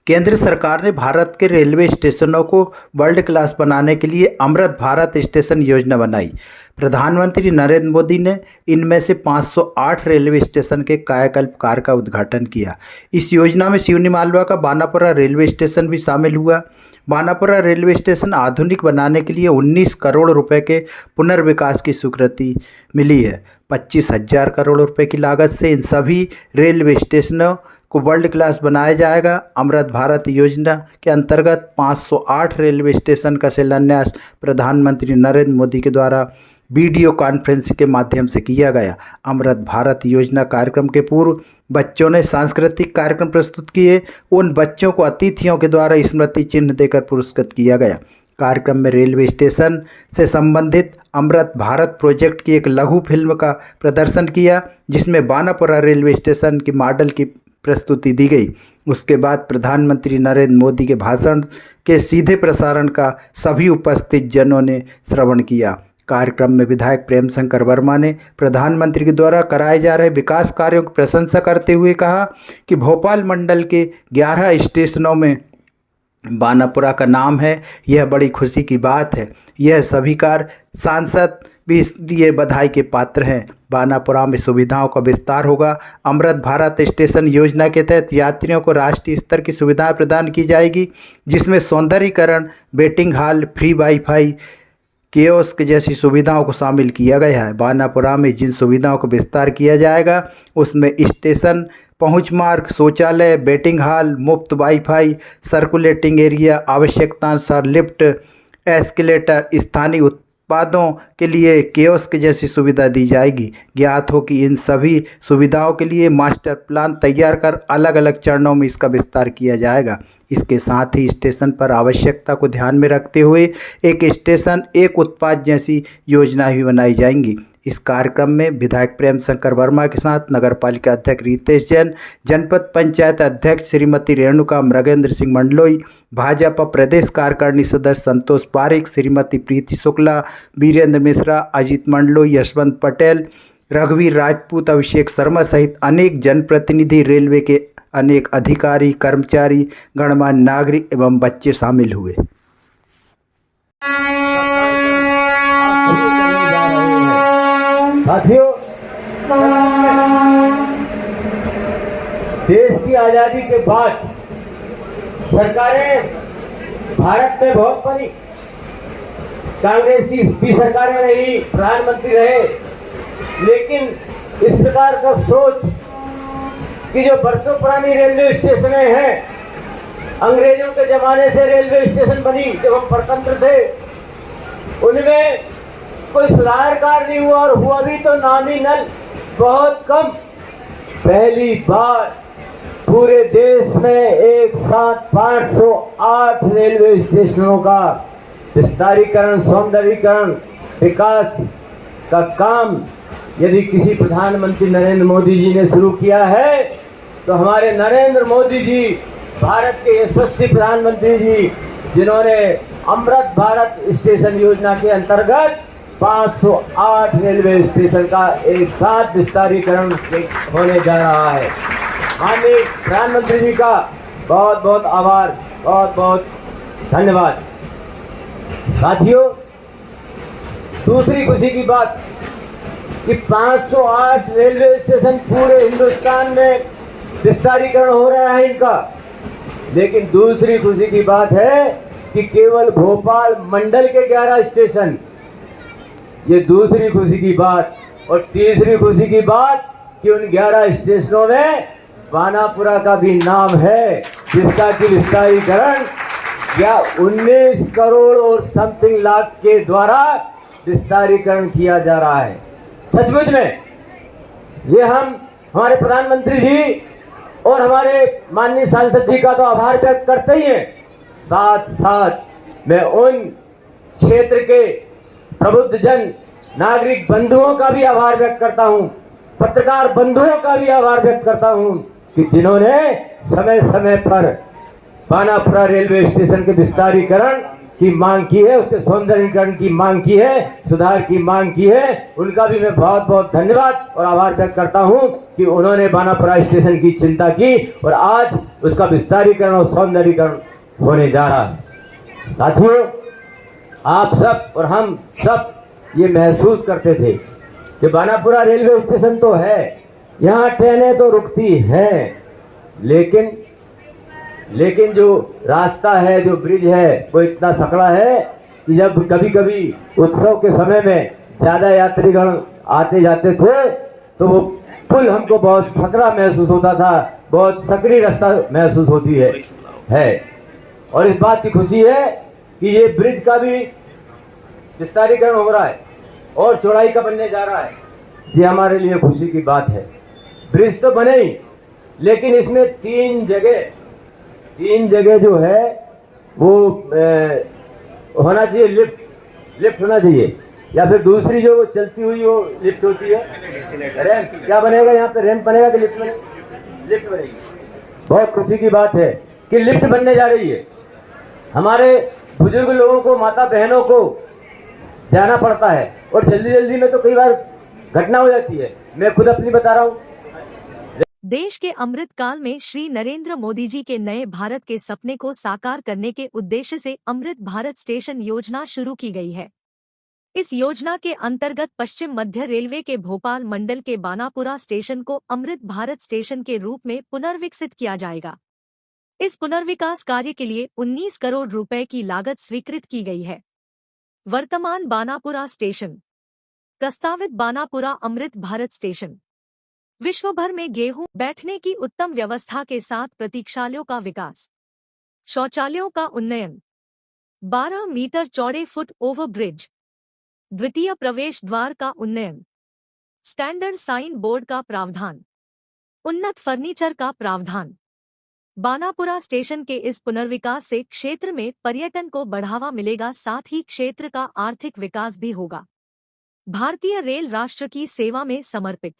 केंद्र सरकार ने भारत के रेलवे स्टेशनों को वर्ल्ड क्लास बनाने के लिए अमृत भारत स्टेशन योजना बनाई। प्रधानमंत्री नरेंद्र मोदी ने इनमें से 508 रेलवे स्टेशन के कायाकल्प कार्य का उद्घाटन किया। इस योजना में सिवनी मालवा का बानापुरा रेलवे स्टेशन भी शामिल हुआ। बानापुरा रेलवे स्टेशन आधुनिक बनाने के लिए 19 करोड़ रुपए के पुनर्विकास की स्वीकृति मिली है। 25,000 करोड़ रुपए की लागत से इन सभी रेलवे स्टेशनों को वर्ल्ड क्लास बनाया जाएगा। अमृत भारत योजना के अंतर्गत 508 रेलवे स्टेशन का शिलान्यास प्रधानमंत्री नरेंद्र मोदी के द्वारा वीडियो कॉन्फ्रेंसिंग के माध्यम से किया गया। अमृत भारत योजना कार्यक्रम के पूर्व बच्चों ने सांस्कृतिक कार्यक्रम प्रस्तुत किए। उन बच्चों को अतिथियों के द्वारा स्मृति चिन्ह देकर पुरस्कृत किया गया। कार्यक्रम में रेलवे स्टेशन से संबंधित अमृत भारत प्रोजेक्ट की एक लघु फिल्म का प्रदर्शन किया, जिसमें बानापुरा रेलवे स्टेशन की मॉडल की प्रस्तुति दी गई। उसके बाद प्रधानमंत्री नरेंद्र मोदी के भाषण के सीधे प्रसारण का सभी उपस्थित जनों ने श्रवण किया। कार्यक्रम में विधायक प्रेम शंकर वर्मा ने प्रधानमंत्री के द्वारा कराए जा रहे विकास कार्यों की प्रशंसा करते हुए कहा कि भोपाल मंडल के 11 स्टेशनों में बानापुरा का नाम है। यह बड़ी खुशी की बात है। यह सभी कार्य सांसद भी इसलिए बधाई के पात्र हैं। बानापुरा में सुविधाओं का विस्तार होगा। अमृत भारत स्टेशन योजना के तहत यात्रियों को राष्ट्रीय स्तर की सुविधाएं प्रदान की जाएगी, जिसमें सौंदर्यीकरण, waiting hall, free wifi, kiosk जैसी सुविधाओं को शामिल किया गया है। बानापुरा में जिन सुविधाओं को विस्तार किया जाएगा उसमें स्टेशन पहुंच मार्ग, शौचालय, वेटिंग हॉल, मुफ्त वाईफाई, सर्कुलेटिंग एरिया, आवश्यकतानुसार लिफ्ट, एस्केलेटर, स्थानीय उत्पादों के लिए कियोस्क जैसी सुविधा दी जाएगी। ज्ञात हो कि इन सभी सुविधाओं के लिए मास्टर प्लान तैयार कर अलग अलग चरणों में इसका विस्तार किया जाएगा। इसके साथ ही स्टेशन पर आवश्यकता को ध्यान में रखते हुए एक स्टेशन एक उत्पाद जैसी योजना भी बनाई जाएंगी। इस कार्यक्रम में विधायक प्रेम शंकर वर्मा के साथ नगरपालिका अध्यक्ष रितेश जैन, जनपद पंचायत अध्यक्ष श्रीमती रेणुका मृगेंद्र सिंह मंडलोई, भाजपा प्रदेश कार्यकारिणी सदस्य संतोष पारिक, श्रीमती प्रीति शुक्ला, वीरेंद्र मिश्रा, अजीत मंडलोई, यशवंत पटेल, रघुवीर राजपूत, अभिषेक शर्मा सहित अनेक जनप्रतिनिधि, रेलवे के अनेक अधिकारी, कर्मचारी, गणमान्य नागरिक एवं बच्चे शामिल हुए। साथियों, देश की आजादी के बाद सरकारें भारत में बहुत बनी। कांग्रेस की भी सरकारें रही, प्रधानमंत्री रहे, लेकिन इस प्रकार का सोच कि जो बरसों पुरानी रेलवे स्टेशन हैं, अंग्रेजों के जमाने से रेलवे स्टेशन बनी, जब हम स्वतंत्र थे, उनमें कोई सुधार कार्य नहीं हुआ, और हुआ भी तो नॉमिनल, बहुत कम। पहली बार पूरे देश में एक साथ 508 रेलवे स्टेशनों का विस्तारीकरण, सौंदर्यीकरण, विकास का काम यदि किसी प्रधानमंत्री नरेंद्र मोदी जी ने शुरू किया है, तो हमारे नरेंद्र मोदी जी, भारत के यशस्वी प्रधानमंत्री जी, जिन्होंने अमृत भारत स्टेशन योजना के अंतर्गत 508 रेलवे स्टेशन का एक साथ विस्तारीकरण होने जा रहा है। माननीय प्रधानमंत्री जी का बहुत बहुत आभार, बहुत बहुत धन्यवाद। साथियों, दूसरी खुशी की बात कि 508 रेलवे स्टेशन पूरे हिंदुस्तान में विस्तारीकरण हो रहा है इनका। लेकिन दूसरी खुशी की बात है कि केवल भोपाल मंडल के 11 स्टेशन, ये दूसरी खुशी की बात। और तीसरी खुशी की बात कि उन 11 स्टेशनों में बानापुरा का भी नाम है, जिसका कि विस्तारीकरण या 19 करोड़ और समथिंग लाख के द्वारा विस्तारीकरण किया जा रहा है। सचमुच में ये हम हमारे प्रधानमंत्री जी और हमारे माननीय सांसद जी का तो आभार व्यक्त करते ही हैं, साथ साथ मैं उन क्षेत्र के प्रबुद्ध जन नागरिक बंधुओं का भी आभार व्यक्त करता हूं, पत्रकार बंधुओं का भी आभार व्यक्त करता हूं कि जिन्होंने समय समय पर बानापुरा रेलवे स्टेशन के विस्तारीकरण की मांग की है, उसके सौंदर्यीकरण की मांग की है, सुधार की मांग की है, उनका भी मैं बहुत बहुत धन्यवाद और आभार व्यक्त करता हूं कि उन्होंने बानापुरा स्टेशन की चिंता की और आज उसका विस्तारीकरण और सौंदर्यीकरण होने जा रहा है। साथियों, आप सब और हम सब ये महसूस करते थे कि बानापुरा रेलवे स्टेशन तो है, यहाँ ट्रेनें तो रुकती हैं, लेकिन जो रास्ता है, जो ब्रिज है, वो इतना सकड़ा है कि जब कभी कभी उत्सव के समय में ज्यादा यात्रीगण आते जाते थे तो वो पुल हमको बहुत सकड़ा महसूस होता था, बहुत सकड़ी रास्ता महसूस होती है। और इस बात की खुशी है कि ये ब्रिज का भी विस्तारीकरण हो रहा है और चौड़ाई का बनने जा रहा है। ये हमारे लिए खुशी की बात है। ब्रिज तो बने ही, लेकिन इसमें तीन जगह जो है वो होना चाहिए, लिफ्ट होना चाहिए, या फिर दूसरी जो वो चलती हुई वो लिफ्ट होती है, रैंप। क्या बनेगा यहाँ पे, रैंप बनेगा कि लिफ्ट बनेगी? बहुत खुशी की बात है कि लिफ्ट बनने जा रही है। हमारे बुजुर्ग लोगों को, माता बहनों को जाना पड़ता है और जल्दी में तो कई बार घटना हो जाती है। मैं खुद अपनी बता रहा हूँ। देश के अमृत काल में श्री नरेंद्र मोदी जी के नए भारत के सपने को साकार करने के उद्देश्य से अमृत भारत स्टेशन योजना शुरू की गई है। इस योजना के अंतर्गत पश्चिम मध्य रेलवे के भोपाल मंडल के बानापुरा स्टेशन को अमृत भारत स्टेशन के रूप में पुनर्विकसित किया जाएगा। इस पुनर्विकास कार्य के लिए 19 करोड़ रुपए की लागत स्वीकृत की गई है। वर्तमान बानापुरा स्टेशन, प्रस्तावित बानापुरा अमृत भारत स्टेशन, विश्व भर में गेहूं बैठने की उत्तम व्यवस्था के साथ प्रतीक्षालयों का विकास, शौचालयों का उन्नयन, 12 मीटर चौड़े फुट ओवर ब्रिज, द्वितीय प्रवेश द्वार का उन्नयन, स्टैंडर्ड साइन बोर्ड का प्रावधान, उन्नत फर्नीचर का प्रावधान। बानापुरा स्टेशन के इस पुनर्विकास से क्षेत्र में पर्यटन को बढ़ावा मिलेगा, साथ ही क्षेत्र का आर्थिक विकास भी होगा। भारतीय रेल राष्ट्र की सेवा में समर्पित।